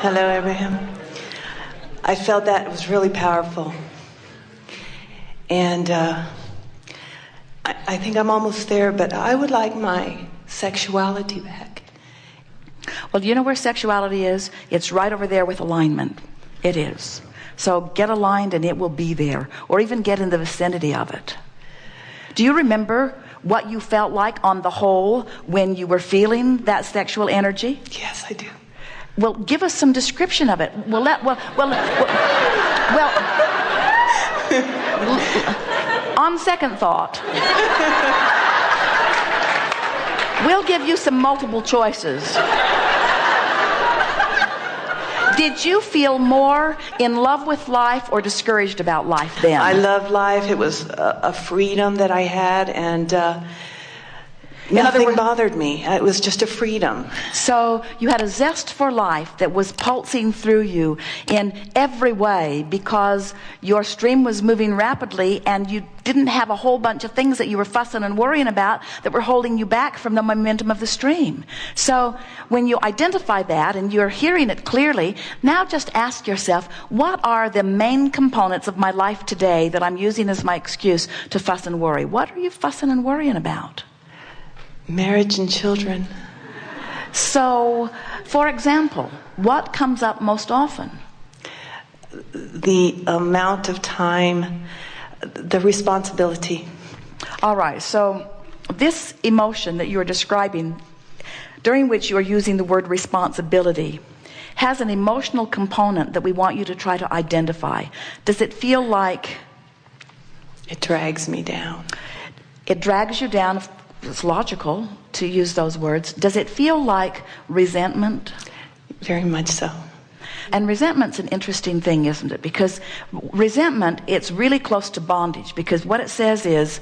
Hello, Abraham. I felt that it was really powerful. And I think I'm almost there, but I would like my sexuality back. Well, do you know where sexuality is? It's right over there with alignment. It is. So get aligned and it will be there, or even get in the vicinity of it. Do you remember what you felt like on the whole when you were feeling that sexual energy? Yes, I do. Well, give us some description of it. On second thought, we'll give you some multiple choices. Did you feel more in love with life or discouraged about life then? I loved life. It was a freedom that I had, and nothing bothered me. It was just a freedom. So you had a zest for life that was pulsing through you in every way because your stream was moving rapidly and you didn't have a whole bunch of things that you were fussing and worrying about that were holding you back from the momentum of the stream. So when you identify that and you're hearing it clearly, now just ask yourself, what are the main components of my life today that I'm using as my excuse to fuss and worry? What are you fussing and worrying about? Marriage and children. So, for example, what comes up most often? The amount of time, the responsibility. All right, so this emotion that you're describing, during which you're using the word responsibility, has an emotional component that we want you to try to identify. Does it feel like... It drags me down. It drags you down. It's logical to use those words. Does it feel like resentment? Very much so. And resentment's an interesting thing, isn't it? Because resentment, it's really close to bondage, because what it says is,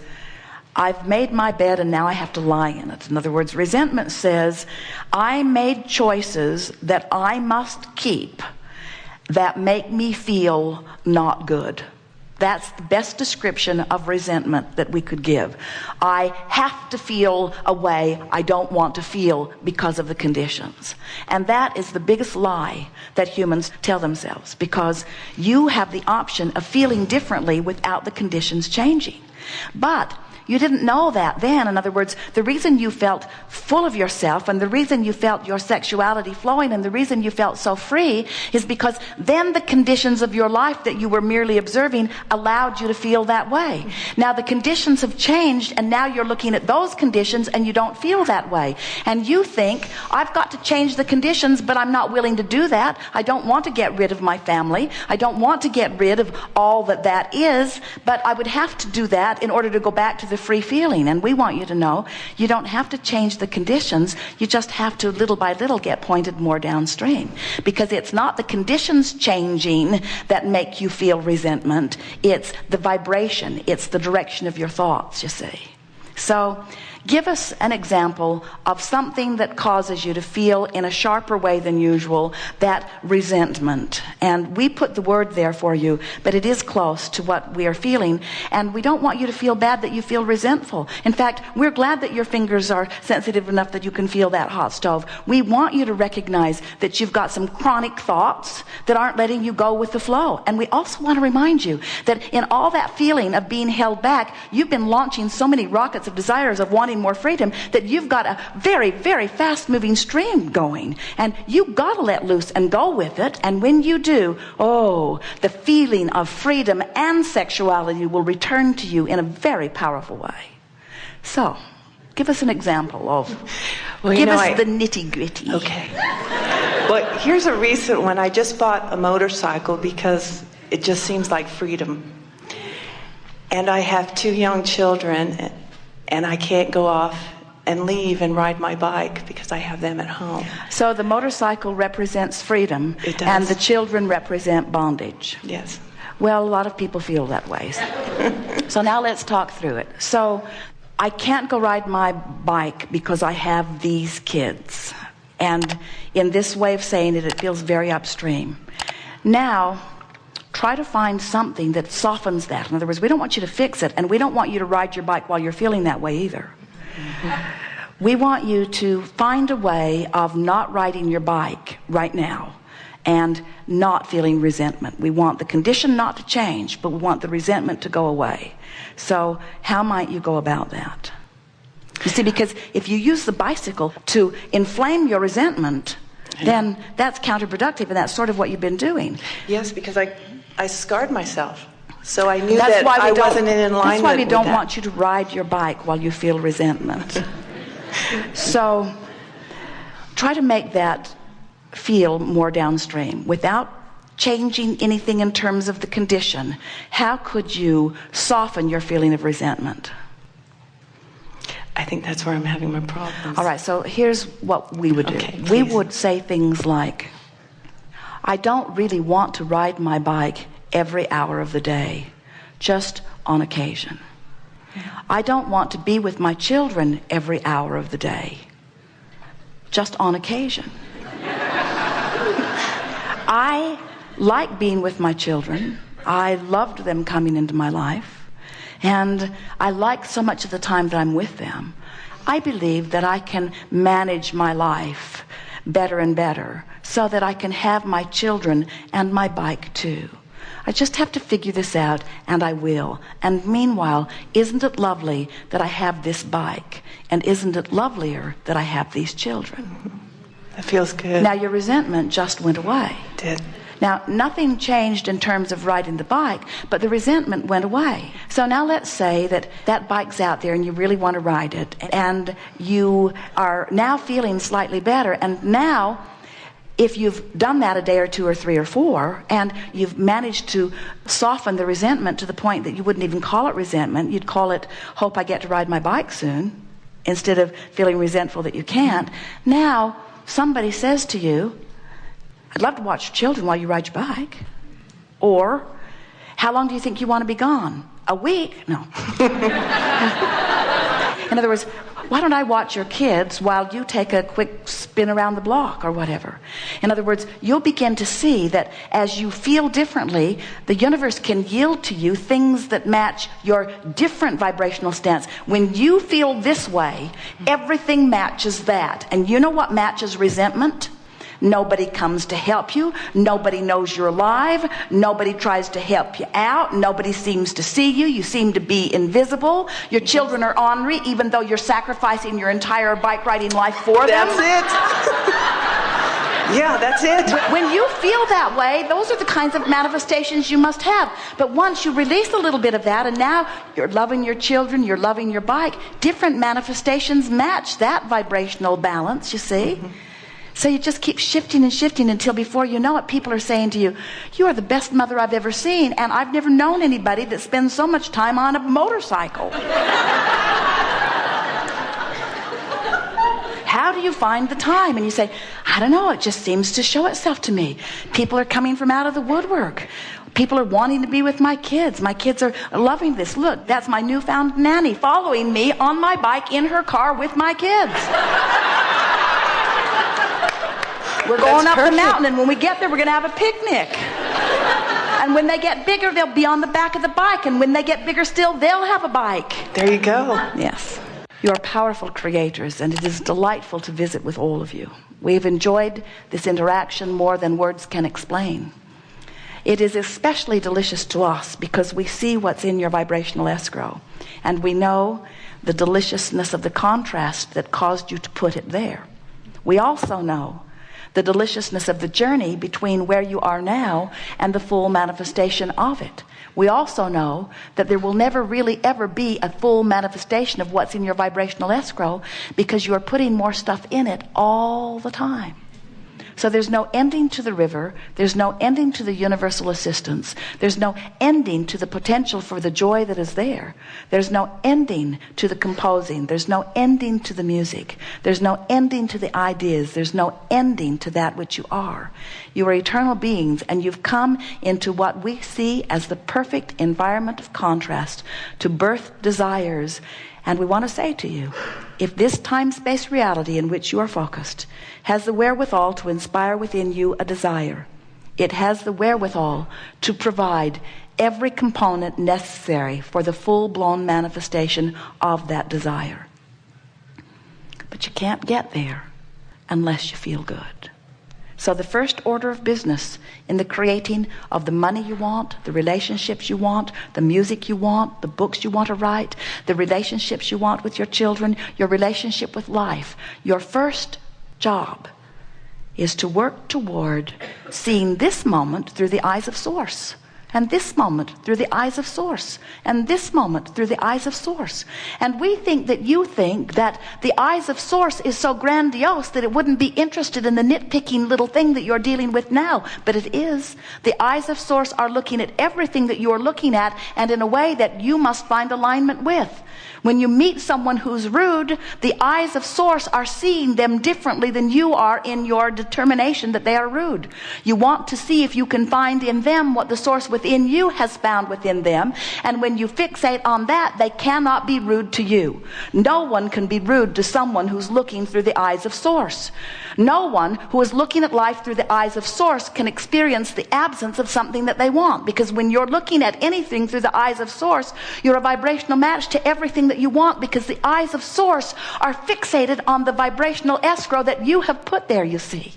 I've made my bed and now I have to lie in it. In other words, resentment says, I made choices that I must keep that make me feel not good. That's the best description of resentment that we could give. I have to feel a way I don't want to feel because of the conditions. And that is the biggest lie that humans tell themselves, because you have the option of feeling differently without the conditions changing. But you didn't know that then. In other words, the reason you felt full of yourself and the reason you felt your sexuality flowing and the reason you felt so free is because then the conditions of your life that you were merely observing allowed you to feel that way. Now the conditions have changed and now you're looking at those conditions and you don't feel that way. And you think, I've got to change the conditions, but I'm not willing to do that. I don't want to get rid of my family. I don't want to get rid of all that is, but I would have to do that in order to go back to the free feeling. And we want you to know you don't have to change the conditions, you just have to little by little get pointed more downstream, because it's not the conditions changing that make you feel resentment, it's the vibration, it's the direction of your thoughts, you see. So give us an example of something that causes you to feel in a sharper way than usual that resentment. And we put the word there for you, but it is close to what we are feeling. And we don't want you to feel bad that you feel resentful. In fact, we're glad that your fingers are sensitive enough that you can feel that hot stove. We want you to recognize that you've got some chronic thoughts that aren't letting you go with the flow. And we also want to remind you that in all that feeling of being held back, you've been launching so many rockets of desires of wanting more freedom that you've got a very, very fast moving stream going, and you've got to let loose and go with it. And when you do, the feeling of freedom and sexuality will return to you in a very powerful way. So give us an example of give us the nitty-gritty. Okay. Well, here's a recent one. I just bought a motorcycle because it just seems like freedom, and I have 2 young children, and I can't go off and leave and ride my bike because I have them at home. So the motorcycle represents freedom. It does. And the children represent bondage. Yes. Well, a lot of people feel that way. So now let's talk through it. So I can't go ride my bike because I have these kids. And in this way of saying it, it feels very upstream. Now, try to find something that softens that. In other words, we don't want you to fix it, and we don't want you to ride your bike while you're feeling that way either. We want you to find a way of not riding your bike right now and not feeling resentment. We want the condition not to change, but we want the resentment to go away. So how might you go about that? You see, because if you use the bicycle to inflame your resentment, then that's counterproductive, and that's sort of what you've been doing. Yes, because I scarred myself. So I knew that I wasn't in alignment. That's why we don't want you to ride your bike while you feel resentment. So try to make that feel more downstream without changing anything in terms of the condition. How could you soften your feeling of resentment? I think that's where I'm having my problems. All right, so here's what we would do. Okay, we would say things like, I don't really want to ride my bike every hour of the day, just on occasion. I don't want to be with my children every hour of the day, just on occasion. I like being with my children. I loved them coming into my life. And I like so much of the time that I'm with them. I believe that I can manage my life better and better so that I can have my children and my bike too. I just have to figure this out, and I will. And meanwhile, isn't it lovely that I have this bike? And isn't it lovelier that I have these children? That feels good. Now your resentment just went away. It did. Now, nothing changed in terms of riding the bike, but the resentment went away. So now let's say that that bike's out there and you really want to ride it, and you are now feeling slightly better. And now, if you've done that a day or two or three or four, and you've managed to soften the resentment to the point that you wouldn't even call it resentment, you'd call it, hope I get to ride my bike soon, instead of feeling resentful that you can't. Now, somebody says to you, I'd love to watch your children while you ride your bike. Or, how long do you think you want to be gone? A week? No. In other words, why don't I watch your kids while you take a quick spin around the block or whatever? In other words, you'll begin to see that as you feel differently, the universe can yield to you things that match your different vibrational stance. When you feel this way, everything matches that. And you know what matches resentment? Nobody comes to help you. Nobody knows you're alive. Nobody tries to help you out. Nobody seems to see you. You seem to be invisible. Your children are ornery, even though you're sacrificing your entire bike riding life for them. That's it. Yeah, that's it. When you feel that way, those are the kinds of manifestations you must have. But once you release a little bit of that, and now you're loving your children, you're loving your bike, different manifestations match that vibrational balance, you see. So you just keep shifting and shifting until before you know it, people are saying to you, you are the best mother I've ever seen, and I've never known anybody that spends so much time on a motorcycle. How do you find the time? And you say, I don't know, it just seems to show itself to me. People are coming from out of the woodwork. People are wanting to be with my kids. My kids are loving this. Look, that's my newfound nanny following me on my bike in her car with my kids. We're going up the mountain, and when we get there, we're going to have a picnic. And when they get bigger, they'll be on the back of the bike. And when they get bigger still, they'll have a bike. There you go. Yes. You are powerful creators, and it is delightful to visit with all of you. We've enjoyed this interaction more than words can explain. It is especially delicious to us because we see what's in your vibrational escrow, and we know the deliciousness of the contrast that caused you to put it there. We also know the deliciousness of the journey between where you are now and the full manifestation of it. We also know that there will never really ever be a full manifestation of what's in your vibrational escrow because you are putting more stuff in it all the time. So there's no ending to the river. There's no ending to the universal assistance. There's no ending to the potential for the joy that is there. There's no ending to the composing. There's no ending to the music. There's no ending to the ideas. There's no ending to that which you are. You are eternal beings, and you've come into what we see as the perfect environment of contrast to birth desires. And we want to say to you, if this time-space reality in which you are focused has the wherewithal to inspire within you a desire, it has the wherewithal to provide every component necessary for the full-blown manifestation of that desire. But you can't get there unless you feel good. So the first order of business in the creating of the money you want, the relationships you want, the music you want, the books you want to write, the relationships you want with your children, your relationship with life, your first job is to work toward seeing this moment through the eyes of Source, and this moment through the eyes of Source, and this moment through the eyes of Source. And we think that you think that the eyes of Source is so grandiose that it wouldn't be interested in the nitpicking little thing that you're dealing with now. But it is. The eyes of Source are looking at everything that you're looking at, and in a way that you must find alignment with. When you meet someone who's rude, the eyes of Source are seeing them differently than you are in your determination that they are rude. You want to see if you can find in them what the Source within you has found within them. And when you fixate on that, they cannot be rude to you. No one can be rude to someone who's looking through the eyes of Source. No one who is looking at life through the eyes of Source can experience the absence of something that they want. Because when you're looking at anything through the eyes of Source, you're a vibrational match to everything that you want, because the eyes of Source are fixated on the vibrational escrow that you have put there, you see.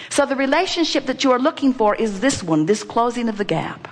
So the relationship that you are looking for is this one, this closing of the gap.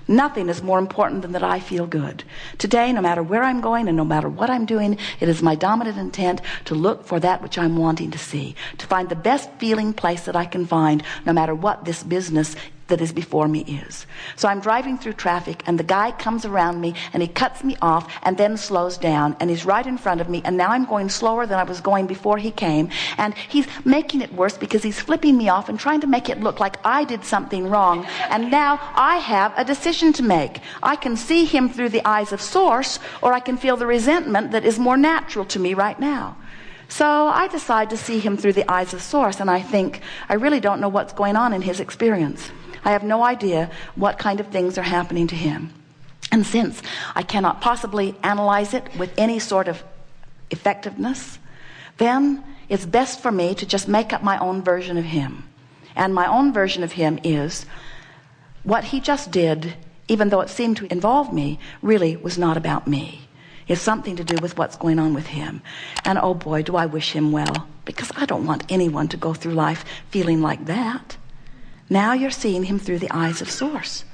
Nothing is more important than that I feel good. Today, no matter where I'm going and no matter what I'm doing, it is my dominant intent to look for that which I'm wanting to see, to find the best feeling place that I can find, no matter what this business that is before me is. So I'm driving through traffic, and the guy comes around me and he cuts me off and then slows down, and he's right in front of me, and now I'm going slower than I was going before he came, and he's making it worse because he's flipping me off and trying to make it look like I did something wrong. And now I have a decision to make. I can see him through the eyes of Source, or I can feel the resentment that is more natural to me right now. So I decide to see him through the eyes of Source, and I think, I really don't know what's going on in his experience. I have no idea what kind of things are happening to him. And since I cannot possibly analyze it with any sort of effectiveness, then it's best for me to just make up my own version of him. And my own version of him is, what he just did, even though it seemed to involve me, really was not about me. It's something to do with what's going on with him. And oh boy, do I wish him well, because I don't want anyone to go through life feeling like that. Now you're seeing him through the eyes of Source.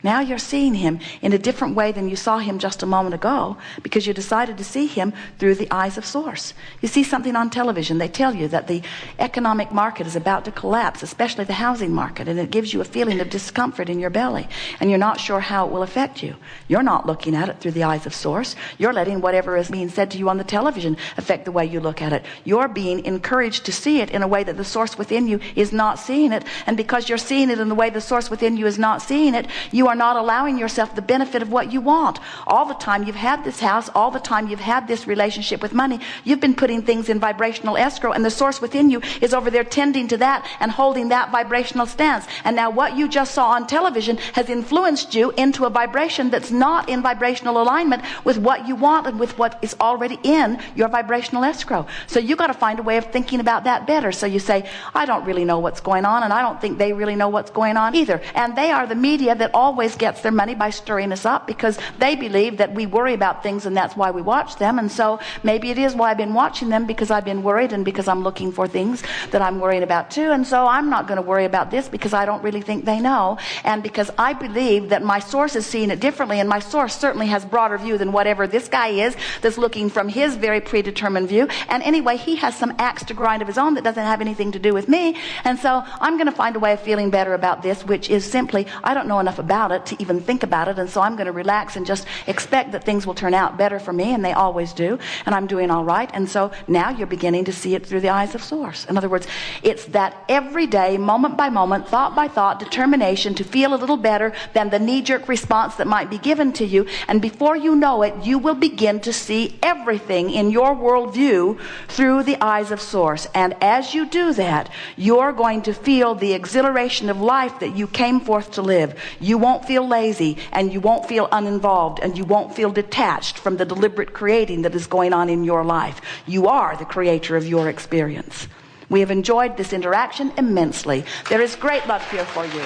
Now you're seeing him in a different way than you saw him just a moment ago, because you decided to see him through the eyes of Source. You see something on television, they tell you that the economic market is about to collapse, especially the housing market, and it gives you a feeling of discomfort in your belly, and you're not sure how it will affect you. You're not looking at it through the eyes of Source. You're letting whatever is being said to you on the television affect the way you look at it. You're being encouraged to see it in a way that the Source within you is not seeing it, and because you're seeing it in the way the Source within you is not seeing it, you are not allowing yourself the benefit of what you want. All the time you've had this house, all the time you've had this relationship with money, you've been putting things in vibrational escrow, and the Source within you is over there tending to that and holding that vibrational stance. And now what you just saw on television has influenced you into a vibration that's not in vibrational alignment with what you want and with what is already in your vibrational escrow. So you got to find a way of thinking about that better. So you say, I don't really know what's going on, and I don't think they really know what's going on either. And they are the media that always gets their money by stirring us up, because they believe that we worry about things, and that's why we watch them. And so maybe it is why I've been watching them, because I've been worried and because I'm looking for things that I'm worrying about too. And so I'm not going to worry about this because I don't really think they know, and because I believe that my Source is seeing it differently, and my Source certainly has broader view than whatever this guy is that's looking from his very predetermined view. And anyway, he has some axe to grind of his own that doesn't have anything to do with me. And so I'm going to find a way of feeling better about this, which is simply, I don't know enough about it to even think about it, and so I'm going to relax and just expect that things will turn out better for me, and they always do, and I'm doing all right. And so now you're beginning to see it through the eyes of Source. In other words, it's that everyday, moment by moment, thought by thought determination to feel a little better than the knee-jerk response that might be given to you, and before you know it, you will begin to see everything in your worldview through the eyes of Source. And as you do that, you're going to feel the exhilaration of life that you came forth to live. You won't feel lazy, and you won't feel uninvolved, and you won't feel detached from the deliberate creating that is going on in your life. You are the creator of your experience. We have enjoyed this interaction immensely. There is great love here for you.